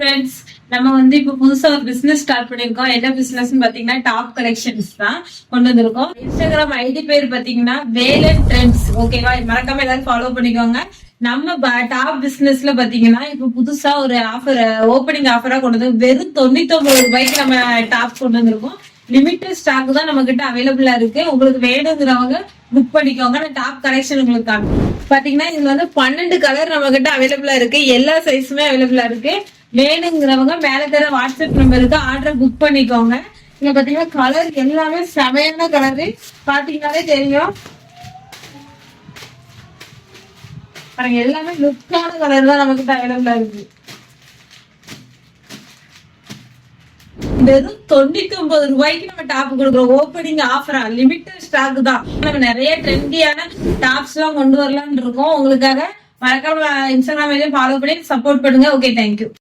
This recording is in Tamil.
ஃப்ரெண்ட்ஸ், நம்ம இப்ப புதுசா ஒரு பிசினஸ் ஸ்டார்ட் பண்ணிருக்கோம். என்ன பிசினஸ் பாத்தீங்கன்னா டாப் கலெக்ஷன்ஸ் தான் கொண்டு வந்திருக்கோம். இன்ஸ்டாகிராம் ஐடி பேர் பாத்தீங்கன்னா வேலன் ட்ரெண்ட்ஸ். ஓகேவா, மறக்காம எல்லாரும் ஃபாலோ பண்ணிக்கோங்க. நம்ம டாப் பிசினஸ்ல பாத்தீங்கன்னா இப்ப புதுசா ஒரு ஆஃபர், ஓப்பனிங் ஆஃபரா கொண்டு வந்து வெறும் 99 ரூபாய்க்கு நம்ம டாப் கொண்டு வந்திருக்கோம். லிமிட்டட் ஸ்டாக் தான் நம்ம கிட்ட அவைலபிளா இருக்கு. உங்களுக்கு வேணுங்கிறவங்க புக் பண்ணிக்கோங்க. டாப் கலெக்ஷன் உங்களுக்கு பாத்தீங்கன்னா இதுல 12 கலர் நம்ம கிட்ட அவைலபிளா இருக்கு. எல்லா சைஸுமே அவைலபிளா இருக்கு. வேணுங்கிறவங்க மேல தர வாட்ஸ்அப் நம்பருக்கு ஆர்டர் புக் பண்ணிக்கோங்க. இங்க பாத்தீங்கன்னா கலர் எல்லாமே செமையான கலரு, பாத்தீங்கன்னாலே தெரியும். பாருங்க, எல்லாமே லுக்கான கலர் தான் நம்ம கிட்ட அவைலபிளா இருக்கு. வெறும் 99 ரூபாய்க்கு நம்ம டாப் கொடுக்குறோம். ஓப்பனிங் ஆஃபரா, லிமிட்டட் ஸ்டாக் தான். நம்ம நிறைய ட்ரெண்டியான டாப்ஸ் எல்லாம் கொண்டு வரலாம்னு இருக்கோம். உங்களுக்காக மறக்காம இன்ஸ்டாகிராம் ஃபாலோ பண்ணி சப்போர்ட் பண்ணுங்க. Okay, thank you.